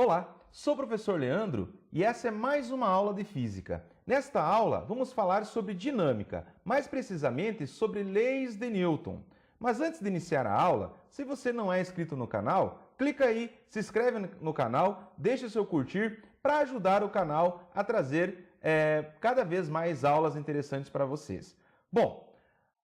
Olá, sou o professor Leandro e essa é mais uma aula de física. Nesta aula, vamos falar sobre dinâmica, mais precisamente sobre leis de Newton. Mas antes de iniciar a aula, se você não é inscrito no canal, clica aí, se inscreve no canal, deixa o seu curtir para ajudar o canal a trazer cada vez mais aulas interessantes para vocês. Bom,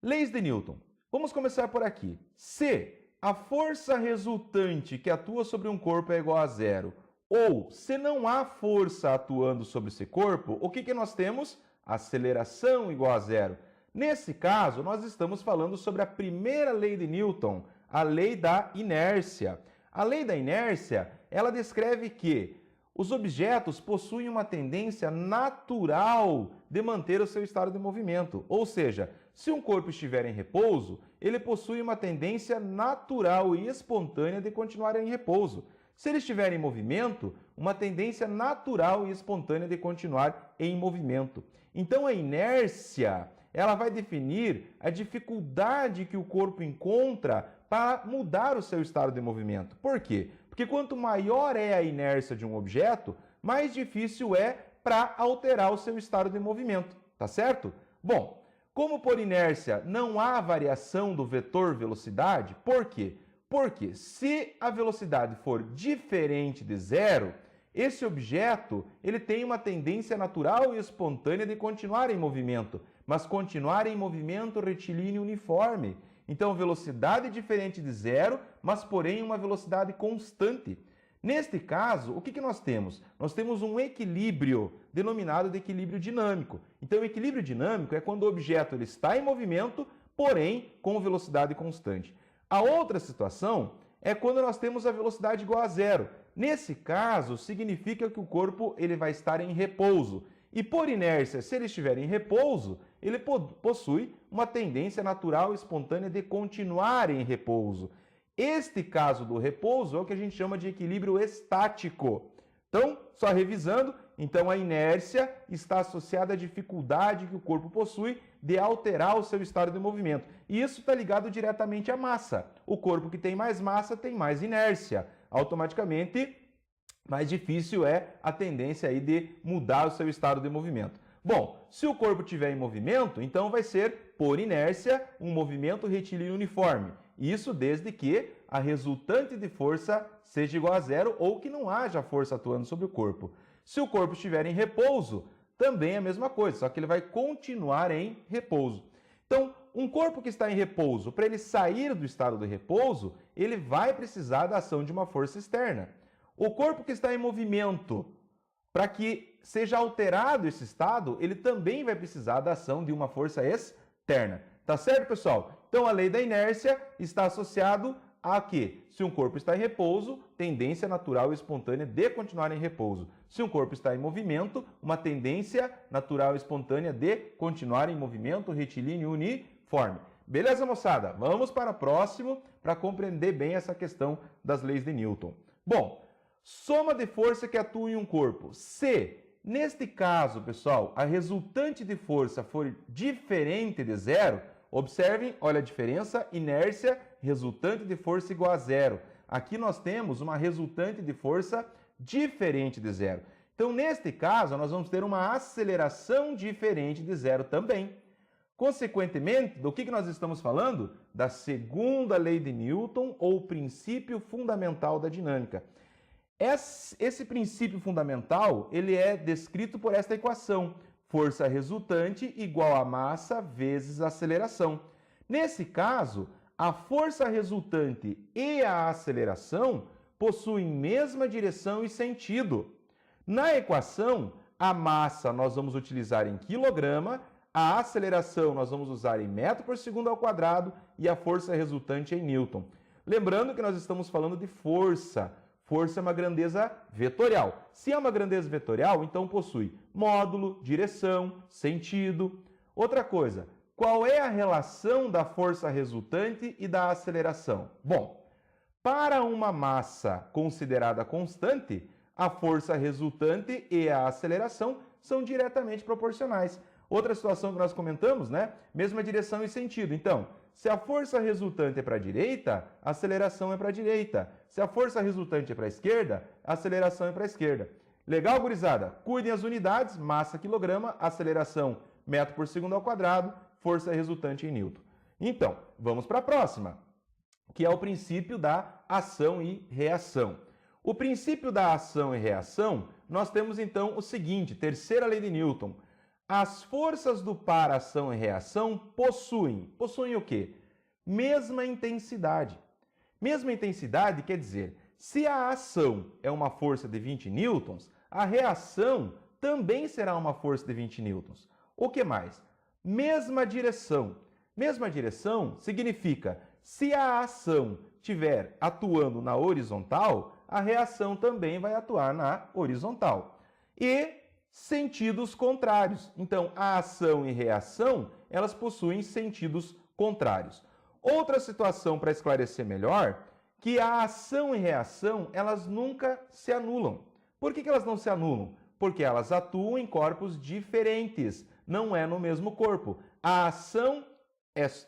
leis de Newton. Vamos começar por aqui. Se a força resultante que atua sobre um corpo é igual a zero, ou se não há força atuando sobre esse corpo, o que nós temos? Aceleração igual a zero. Nesse caso, nós estamos falando sobre a primeira lei de Newton, a lei da inércia. A lei da inércia, ela descreve que os objetos possuem uma tendência natural de manter o seu estado de movimento. Ou seja, se um corpo estiver em repouso, ele possui uma tendência natural e espontânea de continuar em repouso. Se ele estiver em movimento, uma tendência natural e espontânea de continuar em movimento. Então a inércia, ela vai definir a dificuldade que o corpo encontra para mudar o seu estado de movimento. Por quê? Porque quanto maior é a inércia de um objeto, mais difícil é para alterar o seu estado de movimento, tá certo? Bom, como por inércia não há variação do vetor velocidade, por quê? Porque se a velocidade for diferente de zero, esse objeto ele tem uma tendência natural e espontânea de continuar em movimento, mas continuar em movimento retilíneo uniforme. Então, velocidade diferente de zero, mas porém uma velocidade constante. Neste caso, o que nós temos? Nós temos um equilíbrio denominado de equilíbrio dinâmico. Então, o equilíbrio dinâmico é quando o objeto ele está em movimento, porém com velocidade constante. A outra situação é quando nós temos a velocidade igual a zero. Nesse caso, significa que o corpo ele vai estar em repouso. E por inércia, se ele estiver em repouso, ele possui uma tendência natural e espontânea de continuar em repouso. Este caso do repouso é o que a gente chama de equilíbrio estático. Então, só revisando, então a inércia está associada à dificuldade que o corpo possui de alterar o seu estado de movimento. E isso está ligado diretamente à massa. O corpo que tem mais massa tem mais inércia. Automaticamente, mais difícil é a tendência aí de mudar o seu estado de movimento. Bom, se o corpo estiver em movimento, então vai ser, por inércia, um movimento retilíneo uniforme. Isso desde que a resultante de força seja igual a zero ou que não haja força atuando sobre o corpo. Se o corpo estiver em repouso, também é a mesma coisa, só que ele vai continuar em repouso. Então, um corpo que está em repouso, para ele sair do estado de repouso, ele vai precisar da ação de uma força externa. O corpo que está em movimento, para que seja alterado esse estado, ele também vai precisar da ação de uma força externa. Tá certo, pessoal? Então, a lei da inércia está associado a que, se um corpo está em repouso, tendência natural e espontânea de continuar em repouso. Se um corpo está em movimento, uma tendência natural e espontânea de continuar em movimento retilíneo uniforme. Beleza, moçada? Vamos para o próximo para compreender bem essa questão das leis de Newton. Bom, soma de força que atua em um corpo. Se, neste caso, pessoal, a resultante de força for diferente de zero, observem, olha a diferença, inércia, resultante de força igual a zero. Aqui nós temos uma resultante de força diferente de zero. Então, neste caso, nós vamos ter uma aceleração diferente de zero também. Consequentemente, do que nós estamos falando? Da segunda lei de Newton, ou princípio fundamental da dinâmica. Esse princípio fundamental, ele é descrito por esta equação. Força resultante igual a massa vezes a aceleração. Nesse caso, a força resultante e a aceleração possuem mesma direção e sentido. Na equação, a massa nós vamos utilizar em quilograma, a aceleração nós vamos usar em metro por segundo ao quadrado e a força resultante em newton. Lembrando que nós estamos falando de força. Força é uma grandeza vetorial. Se é uma grandeza vetorial, então possui módulo, direção, sentido. Outra coisa, qual é a relação da força resultante e da aceleração? Bom, para uma massa considerada constante, a força resultante e a aceleração são diretamente proporcionais. Outra situação que nós comentamos, né? Mesma direção e sentido. Então, se a força resultante é para a direita, a aceleração é para a direita. Se a força resultante é para a esquerda, a aceleração é para a esquerda. Legal, gurizada? Cuidem as unidades, massa quilograma, aceleração metro por segundo ao quadrado, força resultante em newton. Então, vamos para a próxima, que é o princípio da ação e reação. O princípio da ação e reação, nós temos então o seguinte, terceira lei de Newton. As forças do par ação e reação possuem o quê? Mesma intensidade. Mesma intensidade quer dizer, se a ação é uma força de 20 newtons, a reação também será uma força de 20 newtons. O que mais? Mesma direção. Mesma direção significa, se a ação estiver atuando na horizontal, a reação também vai atuar na horizontal. E sentidos contrários. Então, a ação e reação, elas possuem sentidos contrários. Outra situação para esclarecer melhor, que a ação e reação, elas nunca se anulam. Por que elas não se anulam? Porque elas atuam em corpos diferentes, não é no mesmo corpo. A ação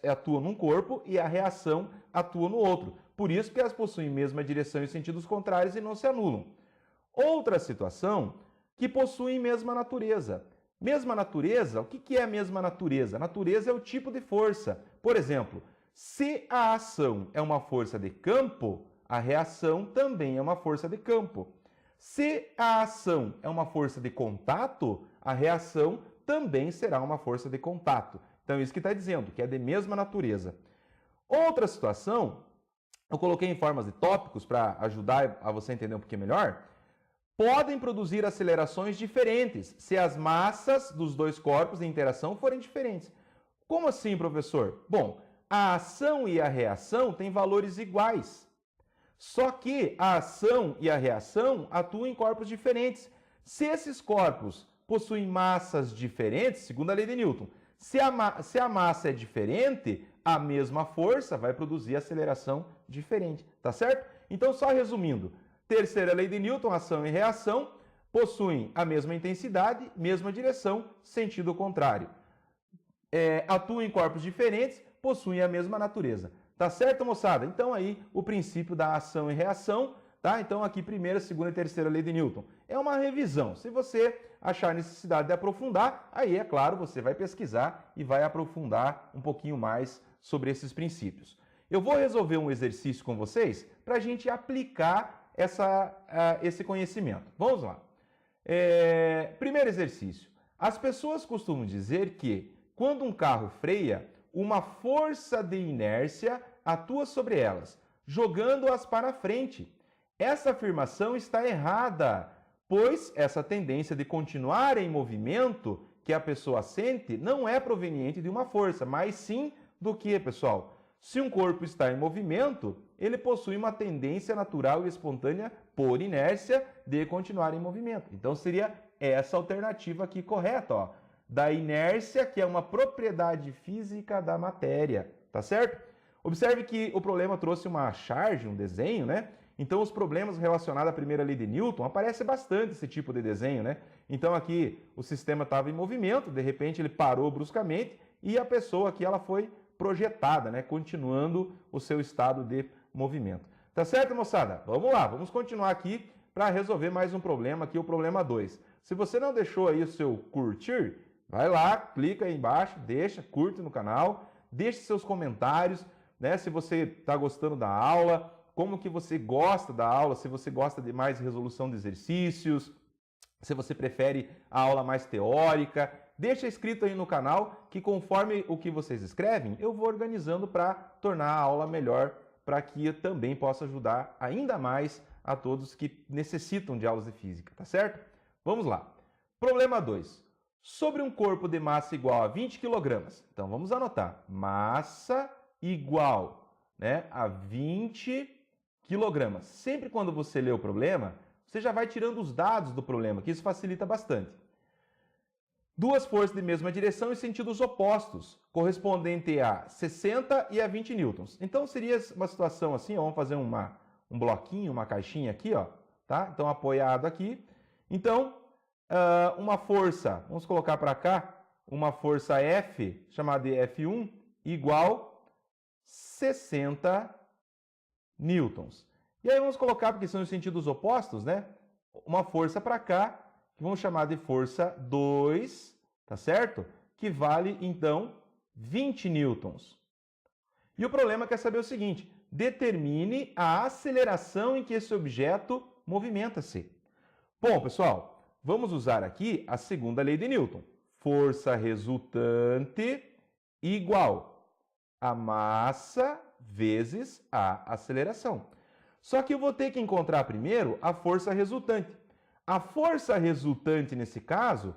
atua num corpo e a reação atua no outro. Por isso que elas possuem mesma direção e sentidos contrários e não se anulam. Outra situação, que possuem mesma natureza. Mesma natureza, o que é a mesma natureza? Natureza é o tipo de força. Por exemplo, se a ação é uma força de campo, a reação também é uma força de campo. Se a ação é uma força de contato, a reação também será uma força de contato. Então, isso que está dizendo, que é de mesma natureza. Outra situação, eu coloquei em formas de tópicos para ajudar a você entender um pouquinho melhor, podem produzir acelerações diferentes se as massas dos dois corpos em interação forem diferentes. Como assim, professor? Bom, a ação e a reação têm valores iguais. Só que a ação e a reação atuam em corpos diferentes. Se esses corpos possuem massas diferentes, segundo a lei de Newton, se a massa é diferente, a mesma força vai produzir aceleração diferente, tá certo? Então, só resumindo, terceira lei de Newton, ação e reação, possuem a mesma intensidade, mesma direção, sentido contrário. Atuam em corpos diferentes, possuem a mesma natureza. Tá certo, moçada? Então aí o princípio da ação e reação, tá? Então aqui primeira, segunda e terceira lei de Newton. É uma revisão. Se você achar necessidade de aprofundar, aí é claro, você vai pesquisar e vai aprofundar um pouquinho mais sobre esses princípios. Eu vou resolver um exercício com vocês para a gente aplicar esse conhecimento. Vamos lá. Primeiro exercício. As pessoas costumam dizer que quando um carro freia, uma força de inércia atua sobre elas, jogando-as para frente. Essa afirmação está errada, pois essa tendência de continuar em movimento que a pessoa sente não é proveniente de uma força, mas sim do que, pessoal? Se um corpo está em movimento, ele possui uma tendência natural e espontânea, por inércia, de continuar em movimento. Então seria essa alternativa aqui correta, ó. Da inércia, que é uma propriedade física da matéria, tá certo? Observe que o problema trouxe uma charge, um desenho, né? Então os problemas relacionados à primeira lei de Newton, aparece bastante esse tipo de desenho, né? Então aqui o sistema estava em movimento, de repente ele parou bruscamente e a pessoa aqui ela foi projetada, né? Continuando o seu estado de movimento. Tá certo, moçada? Vamos lá, vamos continuar aqui para resolver mais um problema aqui, o problema 2. Se você não deixou aí o seu curtir, vai lá, clica aí embaixo, curte no canal, deixe seus comentários, né? Se você está gostando da aula, como que você gosta da aula, se você gosta de mais resolução de exercícios, se você prefere a aula mais teórica, deixa escrito aí no canal que conforme o que vocês escrevem, eu vou organizando para tornar a aula melhor, para que eu também possa ajudar ainda mais a todos que necessitam de aulas de física, tá certo? Vamos lá. Problema 2. Sobre um corpo de massa igual a 20 kg. Então, vamos anotar. Massa igual, né, a 20 kg. Sempre quando você lê o problema, você já vai tirando os dados do problema, que isso facilita bastante. Duas forças de mesma direção e sentidos opostos, correspondente a 60 e a 20 newtons. Então, seria uma situação assim, ó, vamos fazer um bloquinho, uma caixinha aqui, ó, tá? Então, apoiado aqui. Então, uma força, vamos colocar para cá, uma força F, chamada de F1, igual 60 newtons. E aí vamos colocar, porque são os sentidos opostos, né? Uma força para cá, que vamos chamar de força 2, tá certo? Que vale, então, 20 newtons. E o problema quer saber o seguinte: determine a aceleração em que esse objeto movimenta-se. Bom, pessoal, vamos usar aqui a segunda lei de Newton. Força resultante igual a massa vezes a aceleração. Só que eu vou ter que encontrar primeiro a força resultante. A força resultante, nesse caso,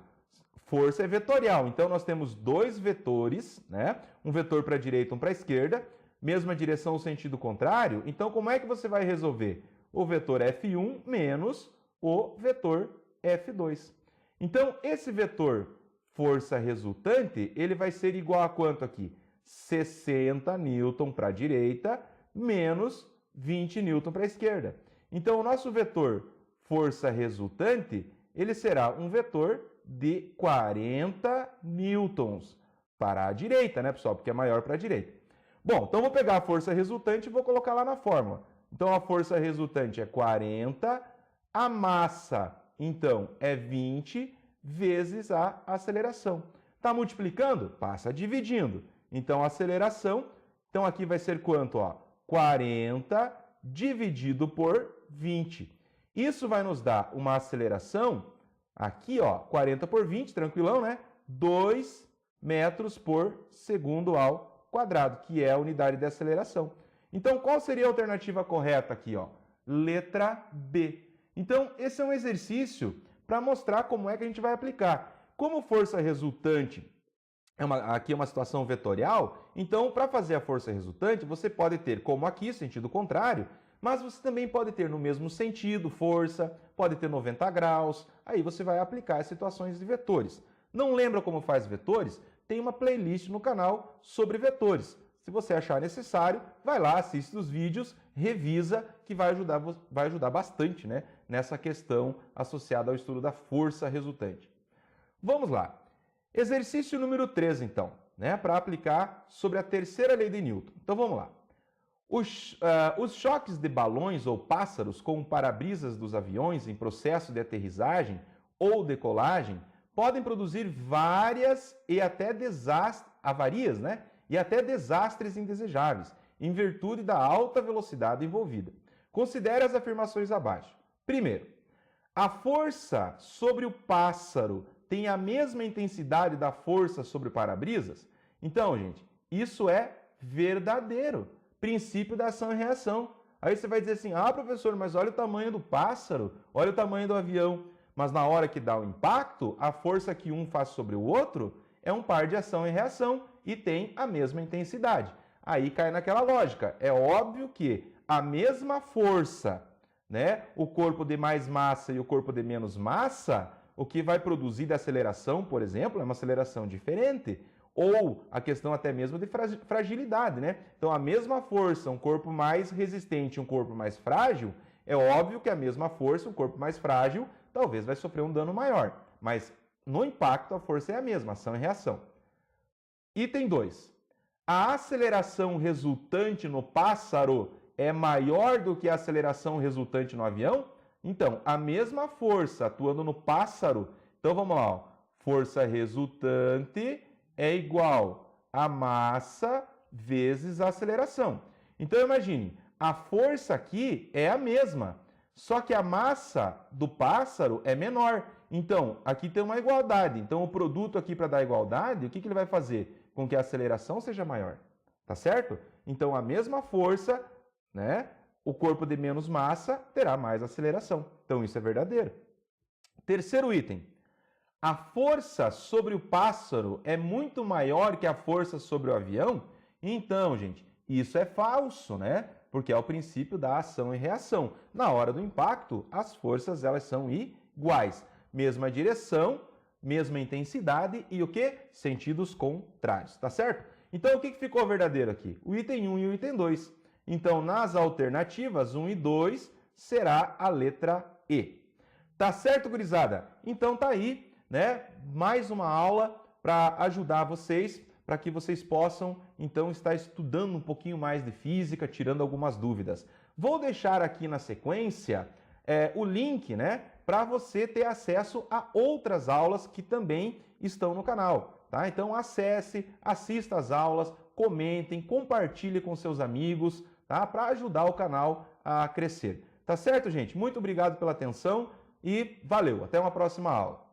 força é vetorial. Então, nós temos dois vetores, né? Um vetor para a direita e um para a esquerda, mesma direção, sentido contrário. Então, como é que você vai resolver? O vetor F1 menos o vetor F2. Então, esse vetor força resultante, ele vai ser igual a quanto aqui? 60 newton para a direita menos 20 newton para a esquerda. Então, o nosso vetor força resultante, ele será um vetor de 40 newtons para a direita, né, pessoal? Porque é maior para a direita. Bom, então vou pegar a força resultante e vou colocar lá na fórmula. Então, a força resultante é 40, a massa, então, é 20 vezes a aceleração. Está multiplicando? Passa dividindo. Então, a aceleração, então aqui vai ser quanto? Ó? 40 dividido por 20. Isso vai nos dar uma aceleração, aqui, ó, 40 por 20, tranquilão, né? 2 metros por segundo ao quadrado, que é a unidade de aceleração. Então, qual seria a alternativa correta aqui, ó? Letra B. Então, esse é um exercício para mostrar como é que a gente vai aplicar. Como força resultante aqui é uma situação vetorial, então, para fazer a força resultante, você pode ter, como aqui, sentido contrário, mas você também pode ter no mesmo sentido, força, pode ter 90 graus, aí você vai aplicar as situações de vetores. Não lembra como faz vetores? Tem uma playlist no canal sobre vetores. Se você achar necessário, vai lá, assiste os vídeos, revisa, que vai ajudar bastante, né, nessa questão associada ao estudo da força resultante. Vamos lá. Exercício número 3, então, né, para aplicar sobre a terceira lei de Newton. Então vamos lá. Os choques de balões ou pássaros com o para-brisas dos aviões em processo de aterrissagem ou decolagem podem produzir várias e até avarias, né? E até desastres indesejáveis, em virtude da alta velocidade envolvida. Considere as afirmações abaixo. Primeiro, a força sobre o pássaro tem a mesma intensidade da força sobre o para-brisas? Então, gente, isso é verdadeiro. Princípio da ação e reação. Aí você vai dizer assim, ah, professor, mas olha o tamanho do pássaro, olha o tamanho do avião. Mas na hora que dá o impacto, a força que um faz sobre o outro é um par de ação e reação e tem a mesma intensidade. Aí cai naquela lógica. É óbvio que a mesma força, né, o corpo de mais massa e o corpo de menos massa, o que vai produzir de aceleração, por exemplo, é uma aceleração diferente. Ou a questão até mesmo de fragilidade, né? Então, a mesma força, um corpo mais resistente e um corpo mais frágil, é óbvio que a mesma força, um corpo mais frágil, talvez vai sofrer um dano maior. Mas, no impacto, a força é a mesma, ação e reação. Item 2. A aceleração resultante no pássaro é maior do que a aceleração resultante no avião? Então, a mesma força atuando no pássaro. Então, vamos lá. Ó. Força resultante é igual a massa vezes a aceleração. Então, imagine, a força aqui é a mesma, só que a massa do pássaro é menor. Então, aqui tem uma igualdade. Então, o produto aqui para dar igualdade, o que ele vai fazer? Com que a aceleração seja maior. Tá certo? Então, a mesma força, né? O corpo de menos massa terá mais aceleração. Então, isso é verdadeiro. Terceiro item. A força sobre o pássaro é muito maior que a força sobre o avião? Então, gente, isso é falso, né? Porque é o princípio da ação e reação. Na hora do impacto, as forças elas são iguais. Mesma direção, mesma intensidade e o quê? Sentidos contrários, tá certo? Então, o que ficou verdadeiro aqui? O item 1 e o item 2. Então, nas alternativas 1 e 2, será a letra E. Tá certo, gurizada? Então, tá aí, né? Mais uma aula para ajudar vocês, para que vocês possam, então, estar estudando um pouquinho mais de física, tirando algumas dúvidas. Vou deixar aqui na sequência o link, né, para você ter acesso a outras aulas que também estão no canal, tá? Então, acesse, assista as aulas, comentem, compartilhe com seus amigos, tá? Para ajudar o canal a crescer. Tá certo, gente? Muito obrigado pela atenção e valeu! Até uma próxima aula.